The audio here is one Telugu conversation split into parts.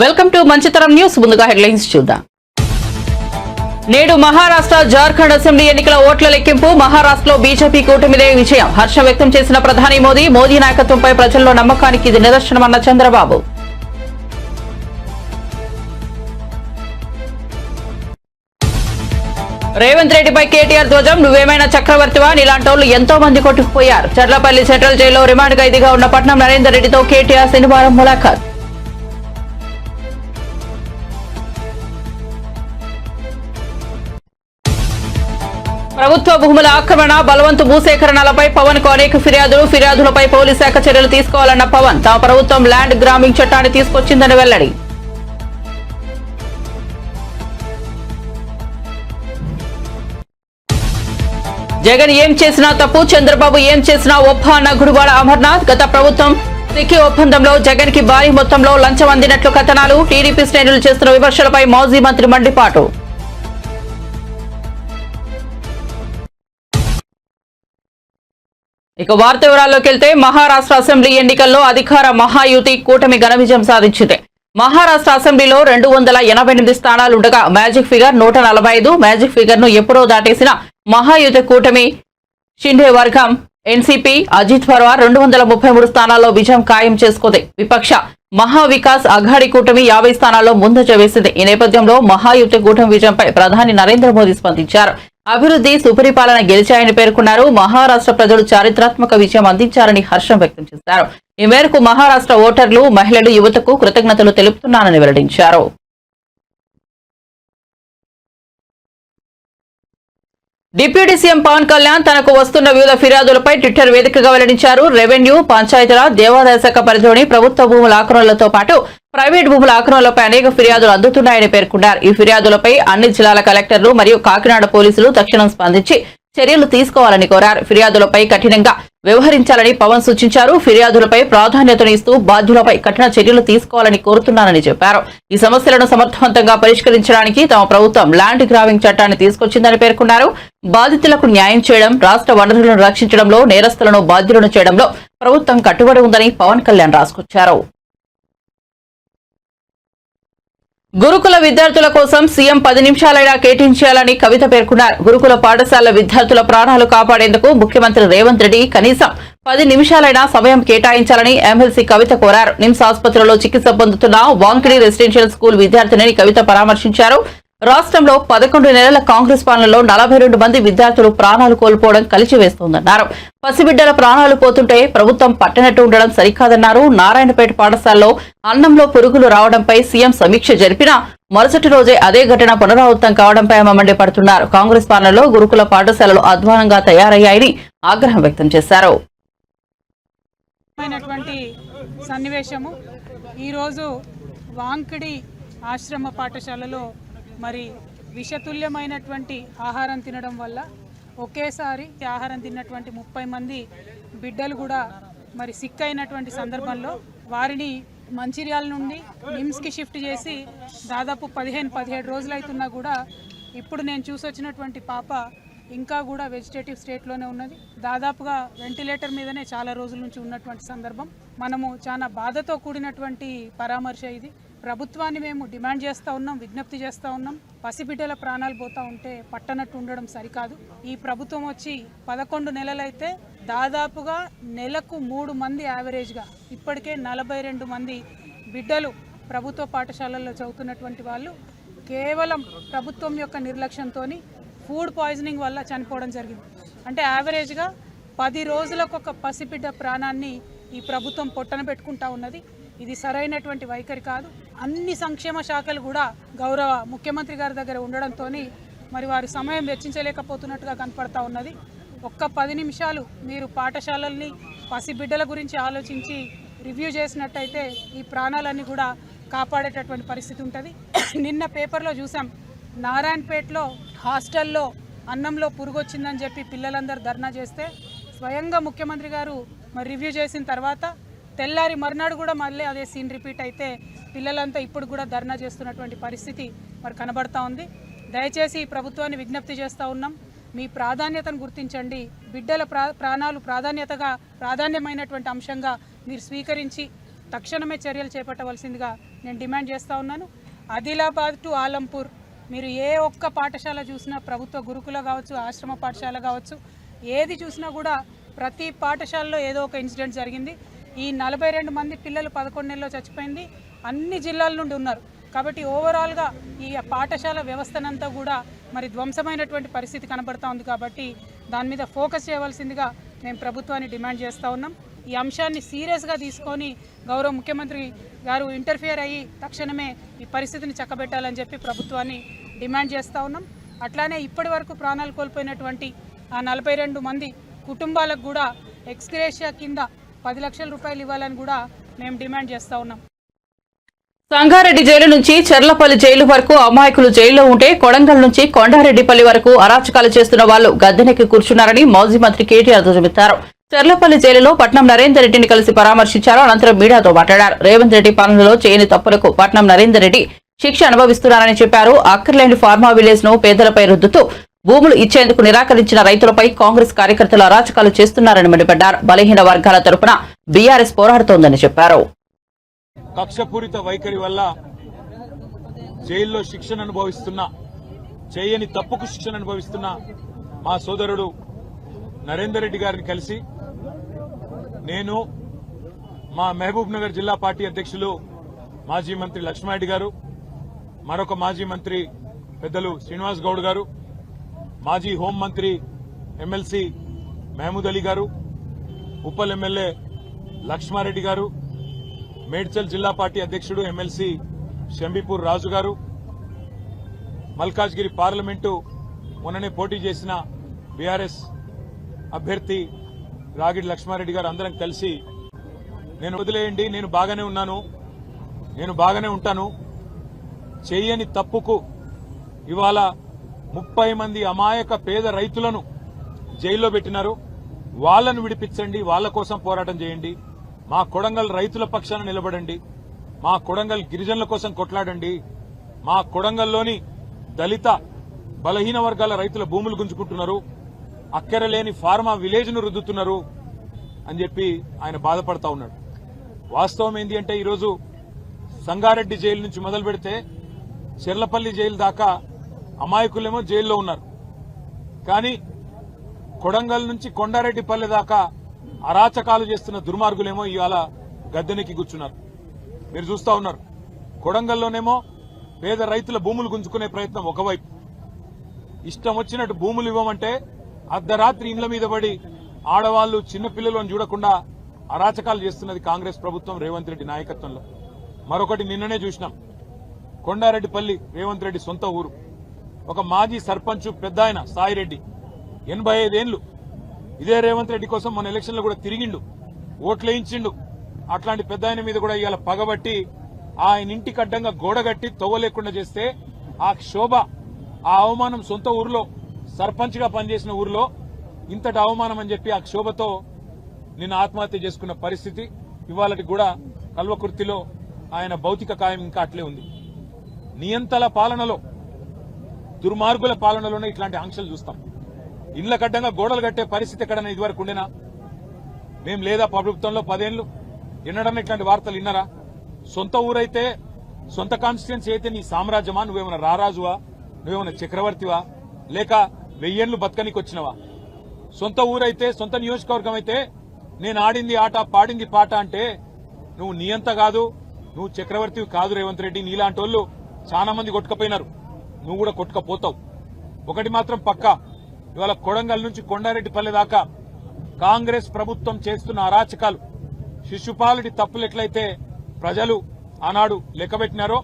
Welcome to Manchitaram news. ముందుగా హెడ్లైన్స్ చూద్దాం. నేడు మహారాష్ట్ర జార్ఖండ్ అసెంబ్లీ ఎన్నికల ఓట్ల లెక్కింపు. మహారాష్ట్రలో బీజేపీ కూటమిదే విజయం. హర్షం వ్యక్తం చేసిన ప్రధాని మోదీ నాయకత్వంపై ప్రజల్లో నమ్మకానికి ఇది నిదర్శనమన్న చంద్రబాబు. రేవంత్ రెడ్డిపై కేటీఆర్ ధ్వజం. నువ్వేమైనా చక్రవర్తివా? నీలాంటోళ్లు ఎంతో మంది కొట్టుకుపోయారు. చర్లపల్లి సెంట్రల్ జైల్లో రిమాండ్ ఖైదీగా ఉన్న పట్నం నరేందర్ రెడ్డితో కేటీఆర్ శనివారం ములాఖాత్. ప్రభుత్వ భూముల ఆక్రమణ, బలవంతు భూసేకరణలపై పవన్ కు అనేక ఫిర్యాదులపై పోలీసు శాఖ చర్యలు తీసుకోవాలన్న పవన్. తమ ప్రభుత్వం ల్యాండ్ గ్రాబింగ్ చట్టాన్ని తీసుకొచ్చిందని వెల్లడి. జగన్ ఏం చేసినా తప్పు, చంద్రబాబు ఏం చేసినా ఒప్ప అన్న గుడివాడ అమర్నాథ్. గత ప్రభుత్వం సిక్కి ఒప్పందంలో జగన్ కి భారీ మొత్తంలో లంచం అందినట్లు కథనాలు. టీడీపీ శ్రేణులు చేస్తున్న విమర్శలపై మాజీ మంత్రి మండిపాటు. ఇక వార్త వివరాల్లోకి వెళ్తే, మహారాష్ట్ర అసెంబ్లీ ఎన్నికల్లో అధికార మహాయుతి కూటమి ఘన విజయం సాధించింది. మహారాష్ట్ర అసెంబ్లీలో 288 స్థానాలుండగా మ్యాజిక్ ఫిగర్ 145. మ్యాజిక్ ఫిగర్ ను ఎప్పుడో దాటేసిన మహాయుతి కూటమి షిండే వర్గం ఎన్సీపీ అజిత్ పవార్ 233 స్థానాల్లో విజయం ఖాయం చేసుకుంది. విపక్ష మహావికాస్ అఘాడీ కూటమి 50 స్థానాల్లో ముందంజ వేసింది. ఈ నేపథ్యంలో మహాయుతి కూటమి విజయంపై ప్రధాని నరేంద్ర మోదీ స్పందించారు. అభివృద్ధి, సుపరిపాలన గెలిచాయని పేర్కొన్నారు. మహారాష్ట్ర ప్రజలు చారిత్రాత్మక విజయం అందించారని హర్షం వ్యక్తం చేశారు. ఈ మేరకు మహారాష్ట్ర ఓటర్లు, మహిళలు, యువతకు కృతజ్ఞతలు తెలుపుతున్నానని వెల్లడించారు. డిప్యూటీ సీఎం పవన్ కళ్యాణ్ తనకు వస్తున్న వివిధ ఫిర్యాదులపై ట్విట్టర్ వేదికగా వెల్లడించారు. రెవెన్యూ, పంచాయతీరాజ్, దేవాదాయ శాఖ పరిధిలోని ప్రభుత్వ భూముల ఆక్రమణలతో పాటు ప్రైవేటు భూముల ఆక్రమణలపై అనేక ఫిర్యాదులు అందుతున్నాయని పేర్కొన్నారు. ఈ ఫిర్యాదులపై అన్ని జిల్లాల కలెక్టర్లు మరియు కాకినాడ పోలీసులు తక్షణం స్పందించి చర్యలు తీసుకోవాలని కోరారు. ఫిర్యాదులపై కఠినంగా వ్యవహరించాలని పవన్ సూచించారు. ఫిర్యాదులపై ప్రాధాన్యతనిస్తూ బాధ్యులపై కఠిన చర్యలు తీసుకోవాలని కోరుతున్నానని చెప్పారు. ఈ సమస్యలను సమర్థవంతంగా పరిష్కరించడానికి తమ ప్రభుత్వం ల్యాండ్ గ్రాబింగ్ చట్టాన్ని తీసుకొచ్చిందని పేర్కొన్నారు. బాధితులకు న్యాయం చేయడం, రాష్ట్ర వనరులను రక్షించడంలో, నేరస్తులను బాధ్యులను చేయడంలో ప్రభుత్వం కట్టుబడి ఉందని పవన్ కళ్యాణ్ రాసుకొచ్చారు. గురుకుల విద్యార్థుల కోసం సీఎం 10 నిమిషాలైనా కేటాయించాలని కవిత పేర్కొన్నారు. గురుకుల పాఠశాల విద్యార్థుల ప్రాణాలు కాపాడేందుకు ముఖ్యమంత్రి రేవంత్ రెడ్డి కనీసం 10 నిమిషాలైనా సమయం కేటాయించాలని ఎమ్మెల్సీ కవిత కోరారు. నిమ్స్ ఆసుపత్రిలో చికిత్స పొందుతున్న వాంకిడి రెసిడెన్షియల్ స్కూల్ విద్యార్థిని కవిత పరామర్శించారు. రాష్ట్రంలో 11 నెలల కాంగ్రెస్ పాలనలో 42 మంది విద్యార్థులు ప్రాణాలు కోల్పోవడం కలిచివేస్తోందన్నారు. పసిబిడ్డల ప్రాణాలు పోతుంటే ప్రభుత్వం పట్టనట్టు ఉండడం సరికాదన్నారు. నారాయణపేట పాఠశాలలో అన్నంలో పురుగులు రావడంపై సీఎం సమీక్ష జరిపినా మరుసటి రోజే అదే ఘటన పునరావృతం కావడంపై ఆమె మండిపడుతున్నారు. కాంగ్రెస్ పాలనలో గురుకుల పాఠశాలలు అధ్వానంగా తయారయ్యాయని ఆగ్రహం వ్యక్తం చేశారు. సన్నివేశము ఈరోజు వాంకిడి ఆశ్రమ పాఠశాలలో మరి విషతుల్యమైనటువంటి ఆహారం తినడం వల్ల ఒకేసారి ఆహారం తిన్నటువంటి 30 మంది బిడ్డలు కూడా మరి సిక్ అయినటువంటి సందర్భంలో వారిని మంచిర్యాల నుండి నిమ్స్కి షిఫ్ట్ చేసి దాదాపు 15-17 రోజులు అవుతున్నా కూడా ఇప్పుడు నేను చూసొచ్చినటువంటి పాప ఇంకా కూడా వెజిటేటివ్ స్టేట్లోనే ఉన్నది. దాదాపుగా వెంటిలేటర్ మీదనే చాలా రోజుల నుంచి ఉన్నటువంటి సందర్భం. మనము చాలా బాధతో కూడినటువంటి పరామర్శ ఇది. ప్రభుత్వాన్ని మేము డిమాండ్ చేస్తూ ఉన్నాం, విజ్ఞప్తి చేస్తూ ఉన్నాం. పసిబిడ్డల ప్రాణాలు పోతూ ఉంటే పట్టనట్టు ఉండడం సరికాదు. ఈ ప్రభుత్వం వచ్చి 11 నెలలైతే దాదాపుగా నెలకు 3 మంది యావరేజ్గా ఇప్పటికే 42 మంది బిడ్డలు ప్రభుత్వ పాఠశాలల్లో చదువుతున్నటువంటి వాళ్ళు కేవలం ప్రభుత్వం యొక్క నిర్లక్ష్యంతో ఫుడ్ పాయిజనింగ్ వల్ల చనిపోవడం జరిగింది. అంటే యావరేజ్గా 10 రోజులకు ఒక పసిబిడ్డ ప్రాణాన్ని ఈ ప్రభుత్వం పొట్టన పెట్టుకుంటా ఉన్నది. ఇది సరైనటువంటి వైఖరి కాదు. అన్ని సంక్షేమ శాఖలు కూడా గౌరవ ముఖ్యమంత్రి గారి దగ్గర ఉండడంతో మరి వారి సమయం వెచ్చించలేకపోతున్నట్టుగా కనపడతా ఉన్నది. ఒక్క 10 నిమిషాలు మీరు పాఠశాలల్ని పసిబిడ్డల గురించి ఆలోచించి రివ్యూ చేసినట్టయితే ఈ ప్రాణాలన్నీ కూడా కాపాడేటటువంటి పరిస్థితి ఉంటుంది. నిన్న పేపర్లో చూసాం, నారాయణపేటలో హాస్టల్లో అన్నంలో పురుగు వచ్చిందని చెప్పి పిల్లలందరూ ధర్నా చేస్తే స్వయంగా ముఖ్యమంత్రి గారు మరి రివ్యూ చేసిన తర్వాత తెల్లారి మర్నాడు కూడా మళ్ళీ అదే సీన్ రిపీట్ అయితే పిల్లలంతా ఇప్పుడు కూడా ధర్నా చేస్తున్నటువంటి పరిస్థితి మరి కనబడతా ఉంది. దయచేసి ఈ ప్రభుత్వాన్ని విజ్ఞప్తి చేస్తూ ఉన్నాం, మీ ప్రాధాన్యతను గుర్తించండి. బిడ్డల ప్రాణాలు ప్రాధాన్యమైనటువంటి అంశంగా మీరు స్వీకరించి తక్షణమే చర్యలు చేపట్టవలసిందిగా నేను డిమాండ్ చేస్తూ ఉన్నాను. ఆదిలాబాద్ టు ఆలంపూర్ మీరు ఏ ఒక్క పాఠశాల చూసినా, ప్రభుత్వ గురుకుల కావచ్చు, ఆశ్రమ పాఠశాల కావచ్చు, ఏది చూసినా కూడా ప్రతి పాఠశాలలో ఏదో ఒక ఇన్సిడెంట్ జరిగింది. ఈ 42 మంది పిల్లలు 11 నెలల్లో చచ్చిపోయింది. అన్ని జిల్లాల నుండి ఉన్నారు. కాబట్టి ఓవరాల్గా ఈ పాఠశాల వ్యవస్థనంతా కూడా మరి ధ్వంసమైనటువంటి పరిస్థితి కనబడుతూ ఉంది. కాబట్టి దాని మీద ఫోకస్ చేయవలసిందిగా మేము ప్రభుత్వాన్ని డిమాండ్ చేస్తూ ఉన్నాం. ఈ అంశాన్ని సీరియస్గా తీసుకొని గౌరవ ముఖ్యమంత్రి గారు ఇంటర్ఫియర్ అయ్యి తక్షణమే ఈ పరిస్థితిని చక్కబెట్టాలని చెప్పి ప్రభుత్వాన్ని డిమాండ్ చేస్తూ ఉన్నాం. అట్లానే ఇప్పటి వరకు ప్రాణాలు కోల్పోయినటువంటి ఆ 42 మంది కుటుంబాలకు కూడా ఎక్స్గ్రేషియా కింద 10 లక్షల రూపాయలు ఇవ్వాలని కూడా మేము డిమాండ్ చేస్తూ ఉన్నాం. సంగారెడ్డి జైలు నుంచి చెర్లపల్లి జైలు వరకు అమాయకులు జైల్లో ఉంటే కొడంగల్ నుంచి కొండారెడ్డిపల్లి వరకు అరాచకాలు చేస్తున్న వాళ్లు గద్దెనెక్కి కూర్చున్నారని మాజీ మంత్రి కేటీఆర్ ధ్వజమెత్తారు. చెర్లపల్లి జైలులో పట్నం నరేందర్ రెడ్డిని కలిసి పరామర్శించారు. అనంతరం మీడియాతో మాట్లాడారు. రేవంత్ రెడ్డి పాలనలో చేయని తప్పులకు పట్నం నరేందర్ రెడ్డి శిక్ష అనుభవిస్తున్నారని చెప్పారు. అక్కర్లేని ఫార్మా విలేజ్ ను పేదలపై రుద్దుతూ భూములు ఇచ్చేందుకు నిరాకరించిన రైతులపై కాంగ్రెస్ కార్యకర్తలు అరాచకాలు చేస్తున్నారని మండిపడ్డారు. బలహీన వర్గాల తరపున బీఆర్ఎస్ పోరాడుతోందని చెప్పారు. కక్షపూరిత వైఖరి వల్ల జైల్లో శిక్షణ అనుభవిస్తున్న, చేయని తప్పుకు శిక్షణ అనుభవిస్తున్న మా సోదరుడు నరేందర్ రెడ్డి గారిని కలిసి నేను, మా మహబూబ్ నగర్ జిల్లా పార్టీ అధ్యక్షులు మాజీ మంత్రి లక్ష్మారెడ్డి గారు, మరొక మాజీ మంత్రి పెద్దలు శ్రీనివాస్ గౌడ్ గారు, మాజీ హోంమంత్రి ఎమ్మెల్సీ మహమూద్ అలీ గారు, ఉప్పల్ ఎమ్మెల్యే లక్ష్మారెడ్డి గారు, మేడ్చల్ జిల్లా పార్టీ అధ్యక్షుడు ఎమ్మెల్సీ షంబీపూర్ రాజు గారు, మల్కాజ్గిరి పార్లమెంటు మొన్ననే పోటీ చేసిన బీఆర్ఎస్ అభ్యర్థి రాగిడి లక్ష్మారెడ్డి గారు అందరం కలిసి నేను వదిలేయండి, నేను బాగానే ఉన్నాను, నేను బాగానే ఉంటాను, చేయని తప్పుకు ఇవాళ 30 మంది అమాయక పేద రైతులను జైల్లో పెట్టినారు, వాళ్లను విడిపించండి, వాళ్ల కోసం పోరాటం చేయండి, మా కొడంగల్ రైతుల పక్షాన నిలబడండి, మా కొడంగల్ గిరిజనుల కోసం కొట్లాడండి, మా కొడంగల్లోని దళిత బలహీన వర్గాల రైతుల భూములు గుంజుకుంటున్నారు, అక్కరలేని ఫార్మా విలేజ్ ను రుద్దుతున్నారు అని చెప్పి ఆయన బాధపడతా ఉన్నాడు. వాస్తవం ఏంటి అంటే ఈరోజు సంగారెడ్డి జైలు నుంచి మొదలు పెడితే చెర్లపల్లి జైలు దాకా అమాయకులేమో జైల్లో ఉన్నారు. కానీ కొడంగల్ నుంచి కొండారెడ్డిపల్లి దాకా అరాచకాలు చేస్తున్న దుర్మార్గులేమో ఇవాళ గద్దెనెక్కి కూర్చున్నారు. మీరు చూస్తా ఉన్నారు. కొడంగల్లోనేమో పేద రైతుల భూములు గుంజుకునే ప్రయత్నం ఒకవైపు, ఇష్టం వచ్చినట్టు భూములు ఇవ్వమంటే అర్ధరాత్రి ఇండ్ల మీద పడి ఆడవాళ్లు చిన్నపిల్లలను చూడకుండా అరాచకాలు చేస్తున్నది కాంగ్రెస్ ప్రభుత్వం రేవంత్ రెడ్డి నాయకత్వంలో. మరొకటి నిన్ననే చూసినాం. కొండారెడ్డిపల్లి రేవంత్ రెడ్డి సొంత ఊరు. ఒక మాజీ సర్పంచ్ పెద్ద ఆయన సాయిరెడ్డి 85 ఏళ్లు ఇదే రేవంత్ రెడ్డి కోసం మన ఎలక్షన్లో కూడా తిరిగిండు, ఓట్లేయించిండు. అట్లాంటి పెద్ద ఆయన మీద కూడా ఇవాళ పగబట్టి ఆయన ఇంటికి అడ్డంగా గోడగట్టి తవ్వలేకుండా చేస్తే ఆ శోభ, ఆ అవమానం సొంత ఊరిలో సర్పంచ్ గా పనిచేసిన ఊరిలో ఇంతటి అవమానం అని చెప్పి ఆ క్షోభతో నిన్న ఆత్మహత్య చేసుకున్న పరిస్థితి. ఇవాళకి కూడా కల్వకుర్తిలో ఆయన భౌతిక కాయం ఇంకా అట్లే ఉంది. నియంతల పాలనలో, దుర్మార్గుల పాలనలోనే ఇట్లాంటి ఆంక్షలు చూస్తాం. ఇళ్ల కడ్డంగా గోడలు కట్టే పరిస్థితి ఎక్కడన్నా ఇదివరకు ఉండేనా? మేం లేదా ప్రభుత్వంలో 10 ఏళ్లు ఎన్నడన్నా ఇట్లాంటి వార్తలు విన్నారా? సొంత ఊరైతే, సొంత కాన్స్టిట్యున్సీ అయితే నీ సామ్రాజ్యమా? నువ్వేమన్నా రారాజువా? నువ్వేమన్నా చక్రవర్తివా? లేక 1000 ఏళ్లు బతకనికి వచ్చినవా? సొంత ఊరైతే, సొంత నియోజకవర్గం అయితే నేను ఆడింది ఆట, పాడింది పాట అంటే నువ్వు నియంత కాదు, నువ్వు చక్రవర్తివి కాదు రేవంత్ రెడ్డి. నీలాంటి వాళ్ళు చాలా మంది కొట్టుకపోయినారు, నువ్వు కూడా కొట్టుకపోతావు. ఒకటి మాత్రం పక్కా, ఇవాళ కొడంగల్ నుంచి కొండారెడ్డిపల్లి దాకా కాంగ్రెస్ ప్రభుత్వం చేస్తున్న అరాచకాలు, శిశుపాలుడి తప్పులు ఎట్లయితే ప్రజలు ఆనాడు లెక్కబెట్టినారో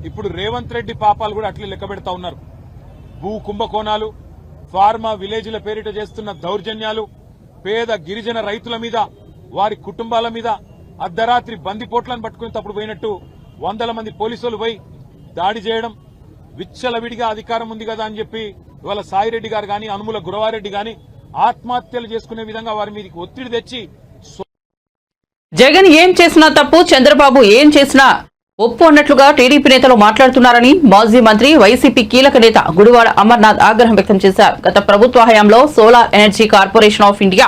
ఇప్పుడు రేవంత్ రెడ్డి పాపాలు కూడా అట్లే లెక్కబెడతా ఉన్నారు. భూ కుంభకోణాలు, ఫార్మా విలేజ్ల పేరిట చేస్తున్న దౌర్జన్యాలు, పేద గిరిజన రైతుల మీద, వారి కుటుంబాల మీద అర్ధరాత్రి బందిపోట్లను పట్టుకునేటప్పుడు పోయినట్టు 100 మంది పోలీసులు పోయి దాడి చేయడం, విచ్చలవిడిగా అధికారం ఉంది కదా అని చెప్పి ఇవాళ సాయిరెడ్డి గారు గాని, అనుముల గురవారెడ్డి గాని ఆత్మహత్యలు చేసుకునే విధంగా వారి మీదకి ఒత్తిడి తెచ్చి జగన్ ఏం చేసినా తప్పు, చంద్రబాబు ఏం చేసినా ఒప్పు అన్నట్లుగా టీడీపీ నేతలు మాట్లాడుతున్నారని మాజీ మంత్రి, వైసీపీ కీలక నేత గుడివాడ అమర్నాథ్ ఆగ్రహం వ్యక్తం చేశారు. గత ప్రభుత్వ హయాంలో solar energy corporation of India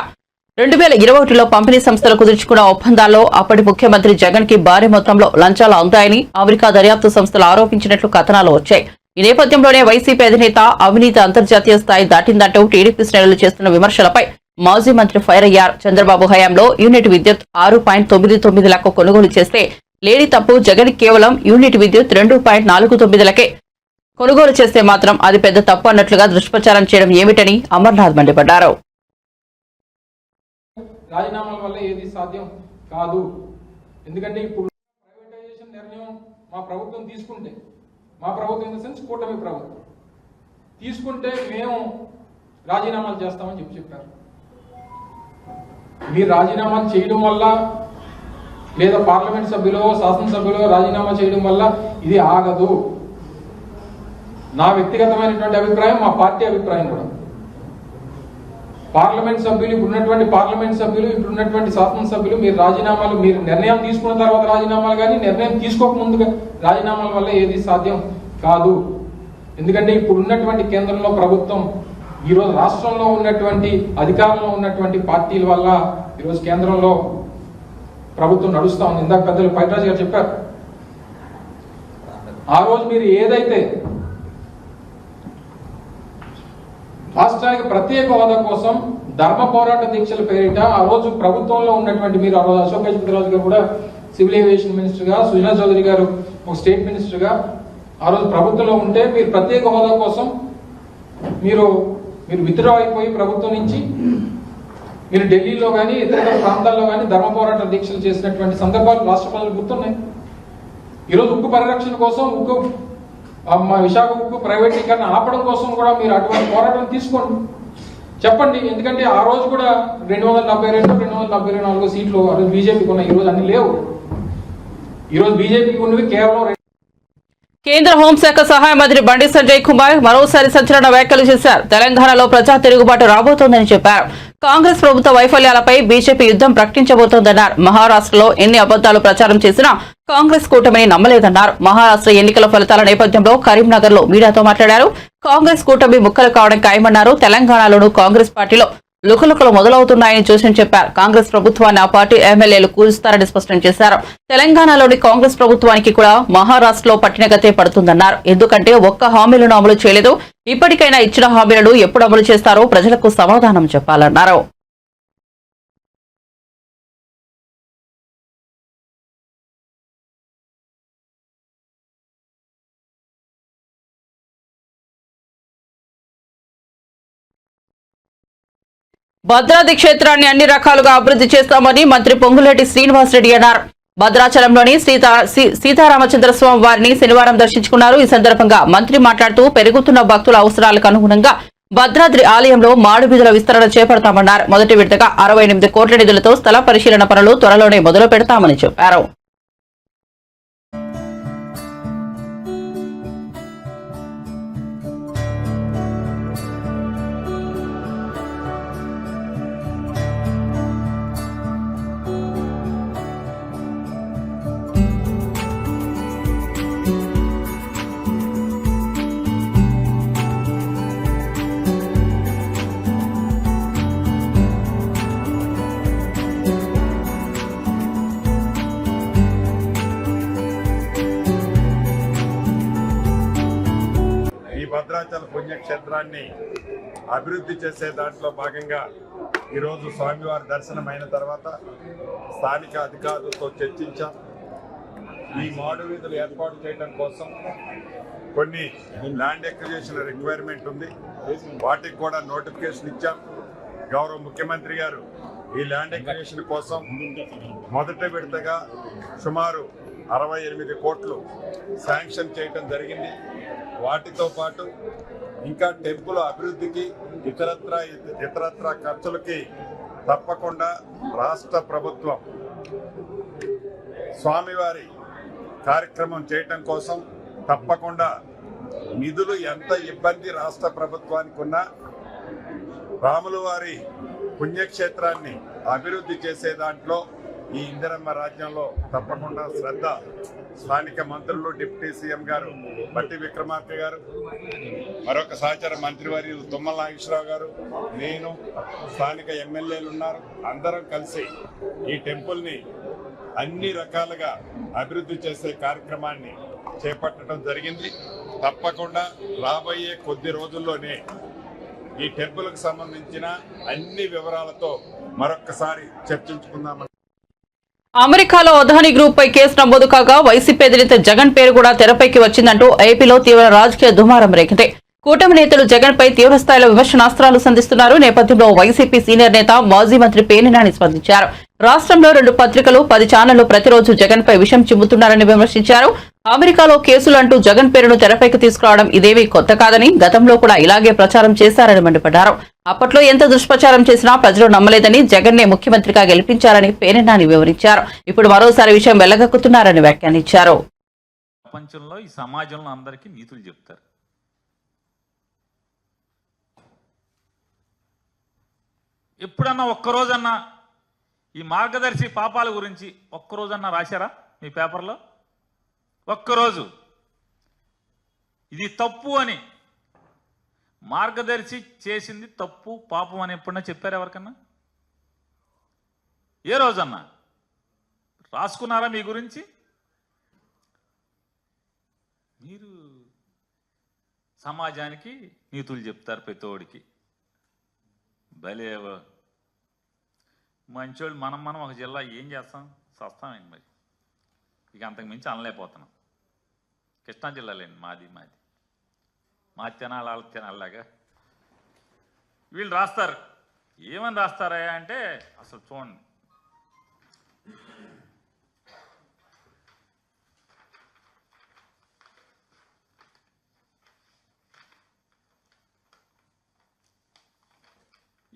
2021లో పంపిణీ సంస్థలు కుదుర్చుకున్న ఒప్పందాల్లో అప్పటి ముఖ్యమంత్రి జగన్ కి భారీ మొత్తంలో లంచాలు అందాయని అమెరికా దర్యాప్తు సంస్థలు ఆరోపించినట్లు కథనాలు వచ్చాయి. ఈ నేపథ్యంలోనే వైసీపీ అధినేత అవినీతి అంతర్జాతీయ స్థాయి దాటిందంటూ టీడీపీ శ్రేణులు చేస్తున్న విమర్శలపై మాజీ మంత్రి ఫైర్ అయ్యారు. చంద్రబాబు హయాంలో యూనిట్ విద్యుత్ 6.99 లక్ష కొనుగోలు చేస్తే లేని తప్పు జగన్ కేవలం యూనిట్ విద్యుత్ 2.49 లకే కొనుగోలు చేస్తే మాత్రం అది పెద్ద తప్పు అన్నట్లుగా దుష్ప్రచారం చేయడం ఏమిటని అమర్నాథ్ మండిపడ్డారు. రాజీనామాల వల్ల ఏది సాధ్యం కాదు. ఎందుకంటే ఇప్పుడు ప్రైవేటైజేషన్ నిర్ణయం మా ప్రభుత్వం తీసుకుంటే, మా ప్రభుత్వం ఇన్ ద సెన్స్ కూటమి ప్రభుత్వం తీసుకుంటే మేము రాజీనామాలు చేస్తామని చెప్పారు. మీరు రాజీనామాలు చేయడం వల్ల లేదా పార్లమెంట్ సభ్యులు శాసనసభ్యులు రాజీనామా చేయడం వల్ల ఇది ఆగదు. నా వ్యక్తిగతమైనటువంటి అభిప్రాయం, మా పార్టీ అభిప్రాయం కూడా. పార్లమెంట్ సభ్యులు ఇప్పుడున్నటువంటి పార్లమెంట్ సభ్యులు ఇప్పుడున్నటువంటి శాసనసభ్యులు మీరు రాజీనామాలు, మీరు నిర్ణయం తీసుకున్న తర్వాత రాజీనామాలు కానీ నిర్ణయం తీసుకోకముందుగా రాజీనామాల వల్ల ఏది సాధ్యం కాదు. ఎందుకంటే ఇప్పుడున్నటువంటి కేంద్రంలో ప్రభుత్వం, ఈరోజు రాష్ట్రంలో ఉన్నటువంటి అధికారంలో ఉన్నటువంటి పార్టీల వల్ల ఈరోజు కేంద్రంలో ప్రభుత్వం నడుస్తూ ఉంది. ఇందాక పెద్దలు పైరాజు గారు చెప్పారు. ఆ రోజు మీరు ఏదైతే రాష్ట్రానికి ప్రత్యేక హోదా కోసం ధర్మ పోరాట దీక్షల పేరిట ఆ రోజు ప్రభుత్వంలో ఉన్నటువంటి మీరు, ఆ రోజు అశోక్ గజపతిరాజు గారు కూడా సివిల్ ఏవియేషన్ మినిస్టర్ గా, సుజనా చౌదరి గారు ఒక స్టేట్ మినిస్టర్ గా ఆ రోజు ప్రభుత్వంలో ఉంటే మీరు ప్రత్యేక హోదా కోసం మీరు విత్డ్రా అయిపోయి ప్రభుత్వం నుంచి మీరు ఢిల్లీలో కానీ ఇతర ప్రాంతాల్లో కానీ ధర్మ పోరాట దీక్షలు చేసినటువంటి సందర్భాలు రాష్ట్ర ప్రజలు గుర్తున్నాయి. ఈరోజు ఉక్కు పరిరక్షణ కోసం, విశాఖ ఉక్కు ప్రైవేటీకరణ ఆపడం కోసం కూడా మీరు అటువంటి పోరాటం తీసుకోండి, చెప్పండి. ఎందుకంటే ఆ రోజు కూడా 272, 274 సీట్లు ఆ రోజు బీజేపీకి ఉన్నాయి. ఈరోజు అన్ని లేవు. ఈరోజు బీజేపీకి ఉన్నవి కేవలం. కేంద్ర హోంశాఖ సహాయ మంత్రి బండి సంజయ్ కుమార్ మరోసారి సంచలన వ్యాఖ్యలు చేశారు. తెలంగాణలో ప్రజా తిరుగుబాటు రాబోతోందని చెప్పారు. కాంగ్రెస్ ప్రభుత్వ వైఫల్యాలపై బీజేపీ యుద్ధం ప్రకటించబోతోందన్నారు. మహారాష్ట్రలో ఎన్ని అబద్దాలు ప్రచారం చేసినా కాంగ్రెస్ కూటమిని నమ్మలేదన్నారు. మహారాష్ట్ర ఎన్నికల ఫలితాల నేపథ్యంలో కరీంనగర్ లో మీడియాతో మాట్లాడారు. కాంగ్రెస్ కూటమి ముక్కలు కావడం ఖాయమన్నారు. తెలంగాణలోనూ కాంగ్రెస్ పార్టీలో లుకలుకలు మొదలవుతున్నాయని జోషన్ చెప్పారు. కాంగ్రెస్ ప్రభుత్వాన్ని ఆ పార్టీ ఎమ్మెల్యేలు కూల్స్తారని స్పష్టం చేశారు. తెలంగాణలోని కాంగ్రెస్ ప్రభుత్వానికి కూడా మహారాష్ట్రలో పట్టినగతే పడుతుందన్నారు. ఎందుకంటే ఒక్క హామీలను అమలు చేయలేదు. ఇప్పటికైనా ఇచ్చిన హామీలను ఎప్పుడు అమలు చేస్తారో ప్రజలకు సమాధానం చెప్పాలన్నారు. భద్రాద్రి క్షేత్రాన్ని అన్ని రకాలుగా అభివృద్ధి చేస్తామని మంత్రి పొంగులేటి శ్రీనివాసరెడ్డి అన్నారు. భద్రాచలంలోని సీతారామచంద్రస్వామి వారిని శనివారం దర్శించుకున్నారు. ఈ సందర్భంగా మంత్రి మాట్లాడుతూ పెరుగుతున్న భక్తుల అవసరాలకు అనుగుణంగా భద్రాద్రి ఆలయంలో మాడుబీదుల విస్తరణ చేపడతామన్నారు. మొదటి విడతగా 68 కోట్ల నిధులతో స్థల పరిశీలన పనులు త్వరలోనే మొదలు పెడతామని చెప్పారు. భద్రాచల పుణ్యక్షేత్రాన్ని అభివృద్ధి చేసే దాంట్లో భాగంగా ఈరోజు స్వామివారి దర్శనమైన తర్వాత స్థానిక అధికారులతో చర్చించాం. ఈ మాడు వీధులు ఏర్పాటు చేయడం కోసం కొన్ని ల్యాండ్ ఎక్విజిషన్ రిక్వైర్మెంట్ ఉంది. వాటికి కూడా నోటిఫికేషన్ ఇచ్చాం. గౌరవ ముఖ్యమంత్రి గారు ఈ ల్యాండ్ ఎక్విజిషన్ కోసం మొదటి విడతగా సుమారు 68 కోట్లు శాంక్షన్ చేయడం జరిగింది. వాటితో పాటు ఇంకా టెంపుల్ అభివృద్ధికి ఇతరత్ర ఖర్చులకి తప్పకుండా రాష్ట్ర ప్రభుత్వం స్వామివారి కార్యక్రమం చేయటం కోసం తప్పకుండా నిధులు ఎంత ఇబ్బంది రాష్ట్ర ప్రభుత్వానికి ఉన్నా రాముల వారి పుణ్యక్షేత్రాన్ని అభివృద్ధి చేసే దాంట్లో ఈ ఇందిరమ్మ రాజ్యంలో తప్పకుండా శ్రద్ధ స్థానిక మంత్రులు డిప్యూటీ సీఎం గారు బట్టి విక్రమార్క గారు, మరొక సహచర మంత్రివర్యులు తుమ్మల నాగేశ్వరరావు గారు, నేను, స్థానిక ఎమ్మెల్యేలు ఉన్నారు. అందరం కలిసి ఈ టెంపుల్ని అన్ని రకాలుగా అభివృద్ధి చేసే కార్యక్రమాన్ని చేపట్టడం జరిగింది. తప్పకుండా రాబోయే కొద్ది రోజుల్లోనే ఈ టెంపుల్కి సంబంధించిన అన్ని వివరాలతో మరొక్కసారి చర్చించుకుందామని. అమెరికాలో అదానీ గ్రూప్ పై కేసు నమోదు కాగా వైసీపీ అధినేత జగన్ పేరు కూడా తెరపైకి వచ్చిందంటూ ఏపీలో తీవ్ర రాజకీయ దుమారం రేగింది. కూటమి నేతలు జగన్ పై తీవ్రస్థాయిలో విమర్శనాస్త్రాలు సంధిస్తున్నారు. నేపథ్యంలో వైసీపీ సీనియర్ నేత మాజీ మంత్రి పేర్ని నాని స్పందించారు. రాష్ట్రంలో 2 పత్రికలు 10 ఛానళ్లు ప్రతిరోజు జగన్ పై విషం చిమ్ముతున్నారని విమర్శించారు. అమెరికాలో కేసులంటూ జగన్ పేరును తెరపైకి తీసుకురావడం ఇదేమీ కొత్త కాదని, గతంలో కూడా ఇలాగే ప్రచారం చేశారని మండిపడ్డారు. అప్పట్లో ఎంత దుష్ప్రచారం చేసినా ప్రజలు నమ్మలేదని, జగన్నే ముఖ్యమంత్రిగా గెలిపించారని పేర్ని నాని వివరించారు. ఇప్పుడు మరోసారి విషయం వెళ్లగక్కుతున్నారని వ్యాఖ్యానించారు. ప్రపంచంలో ఈ సమాజంలో అందరికీ నీతులు చెప్తారు. ఎప్పుడన్నా ఒక్కరోజన్నా ఈ మార్గదర్శి పాపాల గురించి ఒక్కరోజన్నా రాశారా మీ పేపర్లో? ఒక్కరోజు ఇది తప్పు అని, మార్గదర్శి చేసింది తప్పు పాపం అని ఎప్పుడన్నా చెప్పారు ఎవరికన్నా? ఏ రోజన్నా రాసుకున్నారా మీ గురించి? మీరు సమాజానికి నీతులు చెప్తారు ప్రతోడికి. భలేవో మంచోళ్ళు. మనం ఒక జిల్లా ఏం చేస్తాం? సస్తామేంటి మరి? ఇక అంతకు మించి అనలేకపోతున్నాం. కృష్ణా జిల్లాలేండి మాది మా తినాలి వాళ్ళ తినాలిలాగా వీళ్ళు రాస్తారు. ఏమని రాస్తారా అంటే అసలు చూడండి.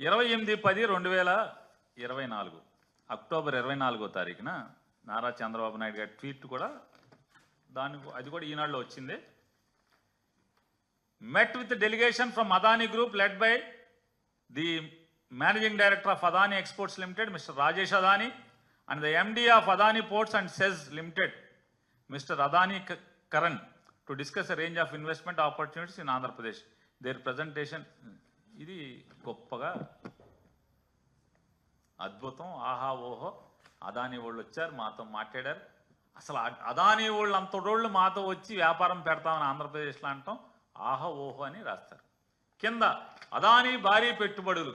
(28/10/2024) అక్టోబర్ 24వ తారీఖున నారా చంద్రబాబు నాయుడు గారి ట్వీట్ కూడా అది కూడా ఈనాడులో వచ్చింది. met with the delegation from Adani Group led by the Managing Director of Adani Exports Limited, Mr. Rajesh Adani, and the MD of Adani Ports and SEZ Limited, Mr. Adani Karan, to discuss a range of investment opportunities in Andhra Pradesh. Their presentation, ఇది గొప్పగా అద్భుతం, ఆహా ఓహో, అదానీ వాళ్ళు వచ్చారు మాతో మాట్లాడారు. అసలు అదానీ వాళ్ళు అంతటోళ్ళు మాతో వచ్చి వ్యాపారం పెడతామని ఆంధ్రప్రదేశ్లో అంటాం ఆహా ఓహో అని రాస్తారు. కింద అదానీ భారీ పెట్టుబడులు,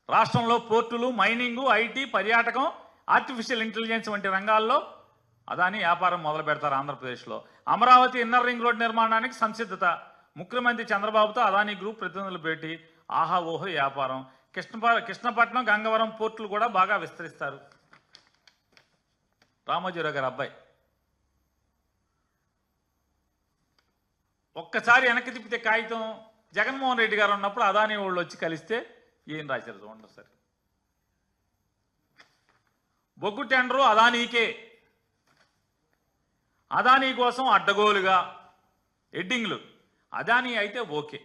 రాష్ట్రంలో పోర్టులు, మైనింగు, ఐటీ, పర్యాటకం, ఆర్టిఫిషియల్ ఇంటెలిజెన్స్ వంటి రంగాల్లో అదానీ వ్యాపారం మొదలు పెడతారు ఆంధ్రప్రదేశ్లో. అమరావతి ఇన్నర్ రింగ్ రోడ్ నిర్మాణానికి సంసిద్ధత, ముఖ్యమంత్రి చంద్రబాబుతో అదానీ గ్రూప్ ప్రతినిధులు భేటీ, ఆహా ఓహో వ్యాపారం. కృష్ణపట్నం, గంగవరం పోర్టులు కూడా బాగా విస్తరిస్తారు. రామోజీరావు గారి అబ్బాయి ఒక్కసారి వెనక్కి తిప్పితే కాగితం, జగన్మోహన్ రెడ్డి గారు ఉన్నప్పుడు అదానీ వాళ్ళు వచ్చి కలిస్తే ఏం రాశారు చూడండి సార్. బొగ్గు టెండరు అదానీకే, అదానీ కోసం అడ్డగోలుగా ఎడ్డింగ్లు. అదానీ అయితే ఓకే,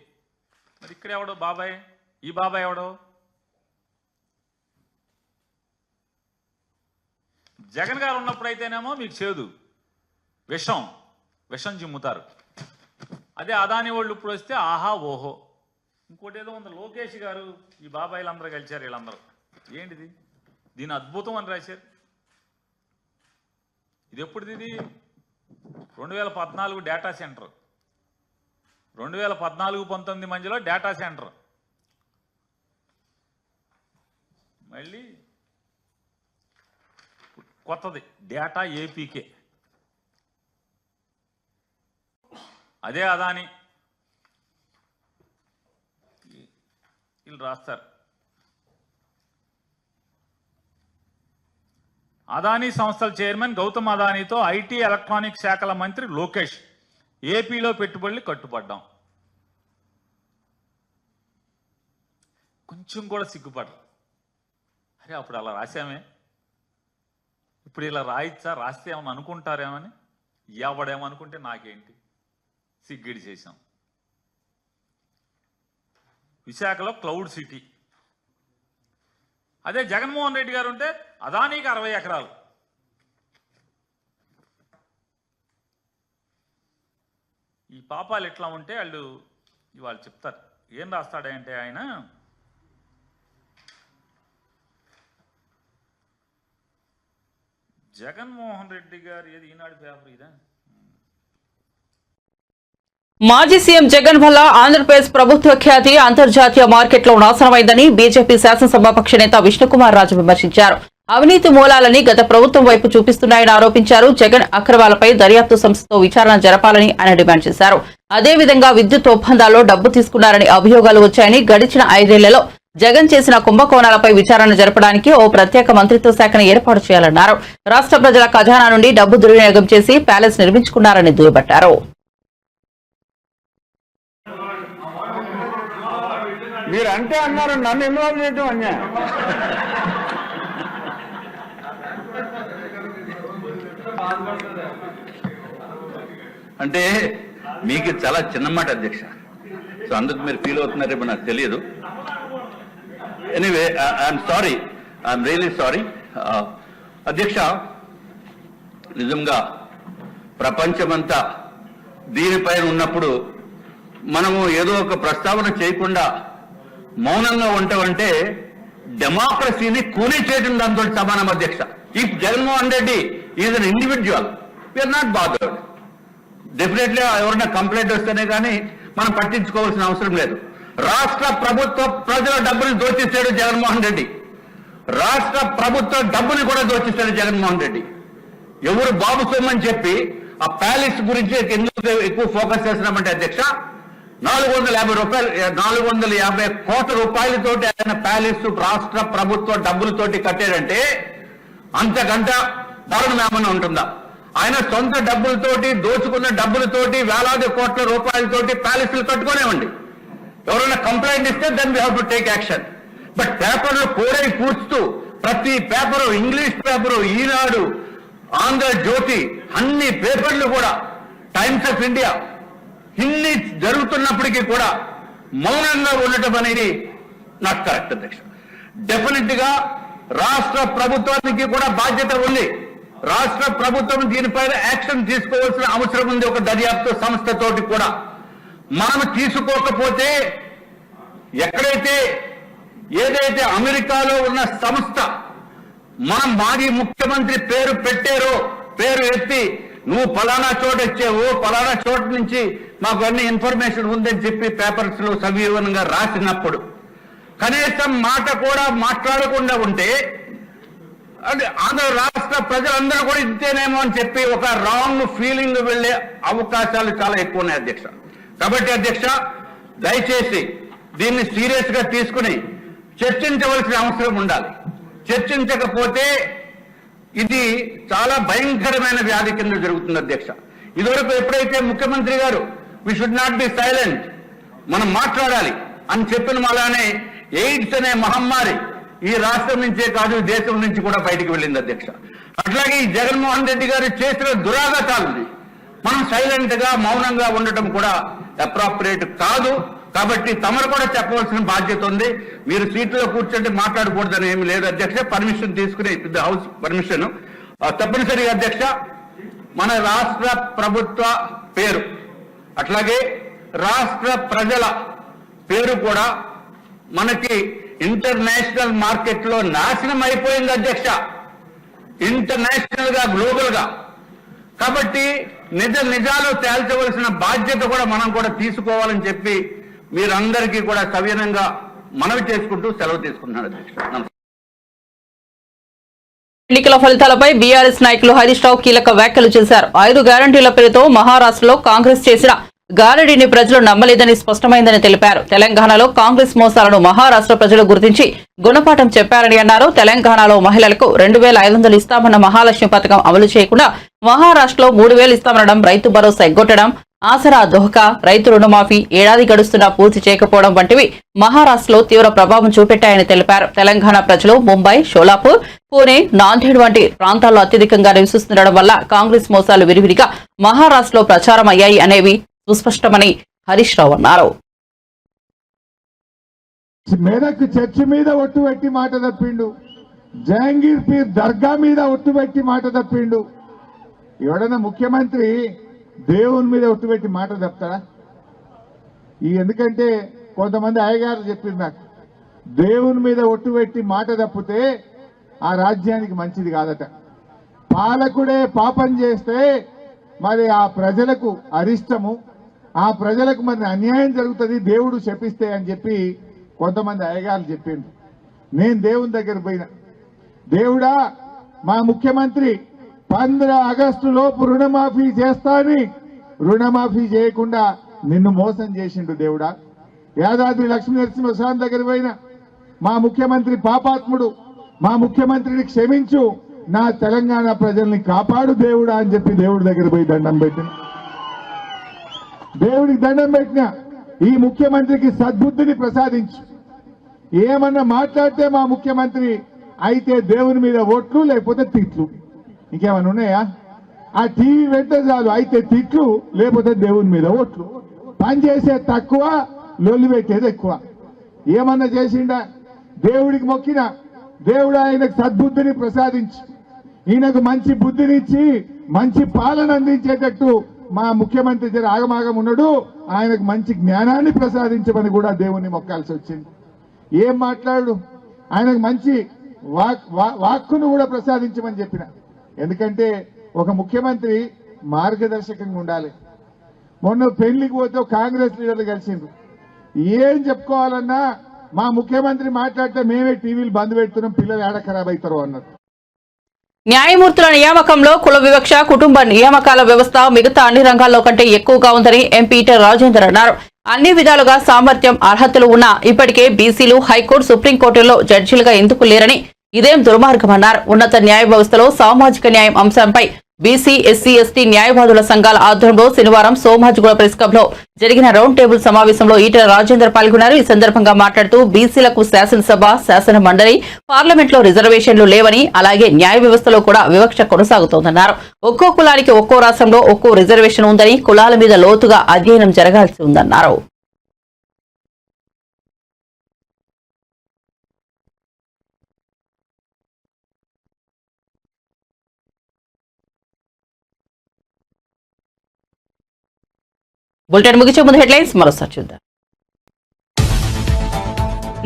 మరి ఇక్కడ ఎవడో బాబాయ్, ఈ బాబాయ్ ఎవడో? జగన్ గారు ఉన్నప్పుడైతేనేమో మీకు చేదు, విషం చిమ్ముతారు. అదే అదానీ వాళ్ళు ఇప్పుడు వస్తే ఆహా ఓహో. ఇంకోటి ఏదో ఉంది, లోకేష్ గారు ఈ బాబాయిలు అందరూ కలిశారు, వీళ్ళందరూ ఏంటిది దీని అద్భుతం అని రాశారు. ఇది ఎప్పుడుది? ఇది 2014 డేటా సెంటర్, 2014-19 మధ్యలో డేటా సెంటర్. మళ్ళీ కొత్తది డేటా ఏపీకే, అదే అదానీ. వీళ్ళు రాస్తారు. అదానీ సంస్థల చైర్మన్ గౌతమ్ అదానీతో ఐటీ ఎలక్ట్రానిక్ శాఖల మంత్రి లోకేష్ ఏపీలో పెట్టుబడులు కట్టుబడ్డాం. కొంచెం కూడా సిగ్గుపడరు. అరే అప్పుడు అలా రాసామే, ఇప్పుడు ఇలా రాయిచ్చా, రాస్తే ఏమని అనుకుంటారేమని. ఎవడేమనుకుంటే నాకేంటి, సిగ్గిడి చేశాం. విశాఖలో క్లౌడ్ సిటీ, అదే జగన్మోహన్ రెడ్డి గారు ఉంటే అదానీకి 60 ఎకరాలు. ఈ పాపాలు ఎట్లా ఉంటే వాళ్ళు చెప్తారు. ఏం రాస్తాడంటే ఆయన జగన్మోహన్ రెడ్డి గారు ఏది ఈనాడు పేపర్ ఇదా. మాజీ సీఎం జగన్ వల్ల ఆంధ్రప్రదేశ్ ప్రభుత్వ ఖ్యాతి అంతర్జాతీయ మార్కెట్లో నాశనమైందని బీజేపీ శాసనసభాపక్ష నేత విష్ణుకుమార్ రాజు విమర్శించారు. అవినీతి మూలాలని గత ప్రభుత్వం వైపు చూపిస్తున్నాయని ఆరోపించారు. జగన్ అక్రమాలపై దర్యాప్తు సంస్థతో విచారణ జరపాలని ఆయన డిమాండ్ చేశారు. అదేవిధంగా విద్యుత్ ఒప్పందాల్లో డబ్బు తీసుకున్నారని అభియోగాలు వచ్చాయని, గడిచిన 5 ఏళ్లలో జగన్ చేసిన కుంభకోణాలపై విచారణ జరపడానికి ఓ ప్రత్యేక మంత్రిత్వ శాఖను ఏర్పాటు చేయాలన్నారు. రాష్ట్ర ప్రజల ఖజానా నుండి డబ్బు దుర్వినియోగం చేసి ప్యాలెస్ నిర్మించుకున్నారని దుయ్యబట్టారు. మీరు అంటే అన్నారు, నన్ను ఇన్వాల్వ్ చేయటం అన్యాయం. అంటే మీకు చాలా చిన్న మాట అధ్యక్ష, సో అందుకు మీరు ఫీల్ అవుతున్నారేమో నాకు తెలియదు. Anyway I'm sorry, I'm really sorry అధ్యక్ష. నిజంగా ప్రపంచమంతా దీనిపైన ఉన్నప్పుడు మనము ఏదో ఒక ప్రస్తావన చేయకుండా మౌనంగా ఉంటామంటే డెమోక్రసీని కూనీ చేయడం దాంతో సమానం అధ్యక్ష. If Jaganmohan Reddy is an individual, we are not bothered. Definitely ఎవరైనా కంప్లైంట్ వస్తేనే కానీ మనం పట్టించుకోవాల్సిన అవసరం లేదు. రాష్ట్ర ప్రభుత్వ ప్రజల డబ్బుని దోచేశాడు జగన్మోహన్ రెడ్డి. రాష్ట్ర ప్రభుత్వ డబ్బుని కూడా దోచేశాడు జగన్మోహన్ రెడ్డి. ఎవరు బాబు సొమ్మని చెప్పి ఆ ప్యాలెస్ గురించి ఎందుకు ఎక్కువ ఫోకస్ చేస్తున్నామంటే అధ్యక్ష, 450 కోట్ల రూపాయలతోటి ఆయన ప్యాలెస్ రాష్ట్ర ప్రభుత్వ డబ్బులతోటి కట్టాడంటే అంతకంట దారుణం ఏమన్నా ఉంటుందా? ఆయన సొంత డబ్బులతోటి, దోచుకున్న డబ్బులతోటి, వేలాది కోట్ల రూపాయలతోటి ప్యాలెస్లు కట్టుకునేవండి. ఎవరైనా కంప్లైంట్ ఇస్తే then we have to take action. But పేపర్లు కోడై కూర్చుతూ ప్రతి paper, English paper, Eenadu, Andhrajyothi, అన్ని పేపర్లు కూడా, టైమ్స్ ఆఫ్ ఇండియా, ఇన్ని జరుగుతున్నప్పటికీ కూడా మౌనంగా ఉండటం అనేది నాకు కరెక్ట్ అధ్యక్ష. డెఫినెట్ గా రాష్ట్ర ప్రభుత్వానికి కూడా బాధ్యత ఉంది. రాష్ట్ర ప్రభుత్వం దీనిపైన యాక్షన్ తీసుకోవాల్సిన అవసరం ఉంది. ఒక దర్యాప్తు సంస్థతోటి కూడా మనం తీసుకోకపోతే ఏదైతే అమెరికాలో ఉన్న సంస్థ మనం మాజీ ముఖ్యమంత్రి పేరు పెట్టారో, పేరు ఎత్తి నువ్వు ఫలానా చోట ఇచ్చావు, ఫలానా చోట నుంచి మాకు అన్ని ఇన్ఫర్మేషన్ ఉందని చెప్పి పేపర్స్ లో సవివరంగా రాసినప్పుడు కనీసం మాట కూడా మాట్లాడకుండా ఉంటే అంటే ఆంధ్ర రాష్ట్ర ప్రజలందరూ కూడా ఇంతేనేమో అని చెప్పి ఒక రాంగ్ ఫీలింగ్ వెళ్లే అవకాశాలు చాలా ఎక్కువ ఉన్నాయి అధ్యక్ష. కాబట్టి అధ్యక్ష, దయచేసి దీన్ని సీరియస్ గా తీసుకుని చర్చించవలసిన అవసరం ఉండాలి. చర్చించకపోతే ఇది చాలా భయంకరమైన వ్యాధి కింద జరుగుతుంది అధ్యక్ష. ఇదివరకు ఎప్పుడైతే ముఖ్యమంత్రి గారు we should not be silent, మనం మాట్లాడాలి అని చెప్పిన వల్లనే ఎయిడ్స్ అనే మహమ్మారి ఈ రాష్ట్రం నుంచే కాదు, దేశం నుంచి కూడా బయటికి వెళ్ళింది అధ్యక్ష. అట్లాగే ఈ జగన్మోహన్ రెడ్డి గారు చేసిన దురాగతాలని మనం సైలెంట్ గా మౌనంగా ఉండటం కూడా అప్రాప్రియేట్ కాదు. కాబట్టి తమరు కూడా చెప్పవలసిన బాధ్యత ఉంది. మీరు సీట్లో కూర్చుంటే మాట్లాడకూడదని ఏమి లేదు అధ్యక్ష. పర్మిషన్ తీసుకుని హౌస్ పర్మిషన్ తప్పనిసరిగా అధ్యక్ష. మన రాష్ట్ర ప్రభుత్వ పేరు అట్లాగే రాష్ట్ర ప్రజల పేరు కూడా మనకి ఇంటర్నేషనల్ మార్కెట్ లో నాశనం అయిపోయింది అధ్యక్ష, ఇంటర్నేషనల్ గా, గ్లోబల్ గా. కాబట్టి నిజాలు తేల్చవలసిన బాధ్యత కూడా మనం కూడా తీసుకోవాలని చెప్పి మీరందరికీ కూడా సవినయంగా మనవి చేసుకుంటూ సెలవు తీసుకుంటున్నాను అధ్యక్ష. ఎన్నికల ఫలితాలపై బీఆర్ఎస్ నాయకులు హరీష్ రావు కీలక వ్యాఖ్యలు చేశారు. 5 గ్యారంటీల పేరుతో మహారాష్ట్రలో కాంగ్రెస్ చేసిన గారడీని ప్రజలు నమ్మలేదని స్పష్టమైందని తెలిపారు. తెలంగాణలో కాంగ్రెస్ మోసాలను మహారాష్ట్ర ప్రజలు గుర్తించి గుణపాఠం చెప్పారని అన్నారు. తెలంగాణలో మహిళలకు 2,500 ఇస్తామన్న మహాలక్ష్మి పథకం అమలు చేయకుండా మహారాష్ట్రలో 3,000 ఇస్తామనడం, రైతు భరోసా ఎగ్గొట్టడం, ఆసరా దోహకా, రైతు రుణమాఫీ ఏడాది గడుస్తున్నా పూర్తి చేయకపోవడం వంటివి మహారాష్ట్రలో తీవ్ర ప్రభావం చూపెట్టాయని తెలిపారు. తెలంగాణ ప్రజలు ముంబై, షోలాపూర్, పూణే, నాందేడ్ వంటి ప్రాంతాల్లో అత్యధికంగా నివసిస్తుండడం వల్ల కాంగ్రెస్ మోసాలు విరివిరిగా మహారాష్ట్రలో ప్రచారం అయ్యాయి అనేవి సుస్పష్టమని హరీష్ రావు అన్నారు. మెదక్ చర్చి మీద ఒట్టు పెట్టి మాట తప్పిండు, జహంగీర్ పీర్ దర్గా మీద ఒట్టు పెట్టి మాట తప్పిండు. ఎవడన్నా ముఖ్యమంత్రి దేవుని మీద ఒట్టు పెట్టి మాట తప్పుతాడా? ఎందుకంటే కొంతమంది అయ్యగారు చెప్పింది నాకు, దేవుని మీద ఒట్టు పెట్టి మాట తప్పితే ఆ రాజ్యానికి మంచిది కాదట. పాలకుడే పాపం చేస్తే మరి ఆ ప్రజలకు అరిష్టము, ఆ ప్రజలకు మరి అన్యాయం జరుగుతుంది దేవుడు శపిస్తే అని చెప్పి కొంతమంది అయ్యగారు చెప్పిండు. నేను దేవుని దగ్గర పోయినా, దేవుడా మా ముఖ్యమంత్రి 15 ఆగస్టు లోపు రుణమాఫీ చేస్తా అని రుణమాఫీ చేయకుండా నిన్ను మోసం చేసిండు దేవుడా. యాదాద్రి లక్ష్మీ నరసింహస్వామి దగ్గర పోయినా, మా ముఖ్యమంత్రి పాపాత్ముడు, మా ముఖ్యమంత్రిని క్షమించు, నా తెలంగాణ ప్రజల్ని కాపాడు దేవుడా అని చెప్పి దేవుడి దగ్గర పోయి దండం పెట్టిన. దేవుడికి దండం పెట్టిన, ఈ ముఖ్యమంత్రికి సద్బుద్ధిని ప్రసాదించు. ఏమన్నా మాట్లాడితే మా ముఖ్యమంత్రి అయితే దేవుని మీద ఓట్లు లేకపోతే తిట్లు, ఇంకేమన్నా ఉన్నాయా? ఆ టీవీ వెంట చాలు, అయితే తిట్లు లేకపోతే దేవుని మీద ఓట్లు. పనిచేసే తక్కువ, లొల్లి పెట్టేది ఎక్కువ. ఏమన్నా చేసిండా? దేవుడికి మొక్కిన, దేవుడు ఆయనకు సద్బుద్ధిని ప్రసాదించి, ఈయనకు మంచి బుద్ధినిచ్చి మంచి పాలన అందించేటట్టు మా ముఖ్యమంత్రి జర ఆగమాగం ఉన్నాడు, ఆయనకు మంచి జ్ఞానాన్ని ప్రసాదించమని కూడా దేవుణ్ణి మొక్కాల్సి వచ్చింది. ఏం మాట్లాడు, ఆయనకు మంచి వాక్కును కూడా ప్రసాదించమని చెప్పిన. ఎందుకంటే ఒక ముఖ్యమంత్రి మార్గదర్శకంగా ఉండాలి. మొన్న పెళ్లికి పోతే కాంగ్రెస్ లీడర్లు కలిసిండ్రు, ఏం చెప్పుకోవాలన్నా మా ముఖ్యమంత్రి మాట్లాడితే మేమే టీవీలు బంద్ పెడుతున్నాం, పిల్లలు ఏడ ఖరాబ్ అవుతారో అన్నారు. న్యాయమూర్తుల నియామకంలో కుల వివక్ష, కుటుంబ నియామకాల వ్యవస్థ మిగతా అన్ని రంగాల్లో కంటే ఎక్కువగా ఉందని ఎంపీ ఈటెల రాజేందర్ అన్నారు. అన్ని విధాలుగా సామర్థ్యం, అర్హతలు ఉన్నా ఇప్పటికే బీసీలు హైకోర్టు, సుప్రీంకోర్టులో జడ్జీలుగా ఎందుకు లేరని, ఇదేం దుర్మార్గమన్నారు. ఉన్నత న్యాయ వ్యవస్థలో సామాజిక న్యాయం అంశంపై బీసీ, ఎస్సీ, ఎస్టీ న్యాయవాదుల సంఘాల ఆధ్వర్యంలో శనివారం సోమాజిగూడ ప్రెస్ క్లబ్ లో జరిగిన రౌండ్ టేబుల్ సమావేశంలో ఈటెల రాజేందర్ పాల్గొన్నారు. ఈ సందర్భంగా మాట్లాడుతూ బీసీలకు శాసనసభ, శాసన మండలి, పార్లమెంట్లో రిజర్వేషన్లు లేవని, అలాగే న్యాయ వ్యవస్థలో కూడా వివక్ష కొనసాగుతోందన్నారు. ఒక్కో కులానికి ఒక్కో రాష్ట్రంలో ఒక్కో రిజర్వేషన్ ఉందని, కులాల మీద లోతుగా అధ్యయనం జరగాల్సి ఉందన్నారు. బులెటిన్ ముగించే ముందు హెడ్లైన్స్ మరోసారి చూద్దాం.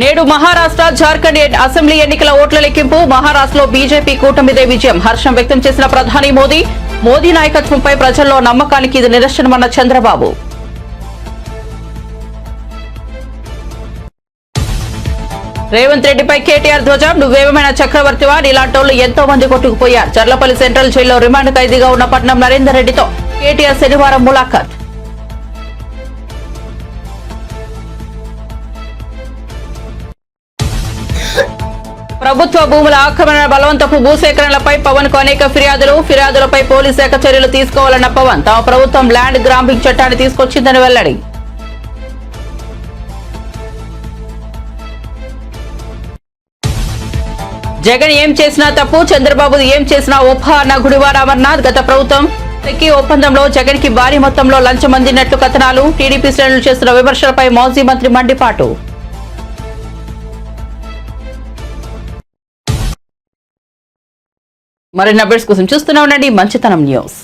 నేడు మహారాష్ట్ర, జార్ఖండ్ అసెంబ్లీ ఎన్నికల ఓట్ల లెక్కింపు. మహారాష్ట్రలో బీజేపీ కూటమిదే విజయం. హర్షం వ్యక్తం చేసిన ప్రధాని మోదీ. మోదీ నాయకత్వంపై ప్రజల్లో నమ్మకానికి ఇది నిదర్శనమన్న చంద్రబాబు. రేవంత్ రెడ్డిపై కేటీఆర్ ధ్వజం. నువ్వేమైనా చక్రవర్తివా, నీలాంటోళ్లు ఎంతో మంది కొట్టుకుపోయారు. చర్లపల్లి సెంట్రల్ జైల్లో రిమాండ్ ఖైదీగా ఉన్న పట్నం నరేందర్ రెడ్డితో కేటీఆర్ శనివారం ములాఖాత్. ప్రభుత్వ భూముల ఆక్రమణ, బలవంతపు భూసేకరణలపై పవన్ కు అనేక ఫిర్యాదులపై పోలీస్ శాఖ చర్యలు తీసుకోవాలన్న పవన్. తమ ప్రభుత్వం ల్యాండ్ గ్రాంపింగ్ చట్టాన్ని తీసుకొచ్చిందని వెల్లడి. జగన్ ఏం చేసినా తప్పు, చంద్రబాబు ఏం చేసినా ఒప్ప అన్న గుడివాడ అమర్నాథ్. గత ప్రభుత్వం సెక్కి ఒప్పందంలో జగన్ కి భారీ మొత్తంలో లంచం అందినట్లు కథనాలు. టీడీపీ శ్రేణులు చేస్తున్న విమర్శలపై మాజీ మంత్రి మండిపాటు. మరిన్ని అప్డేట్స్ కోసం చూస్తూనే ఉండండి మంచితనం న్యూస్.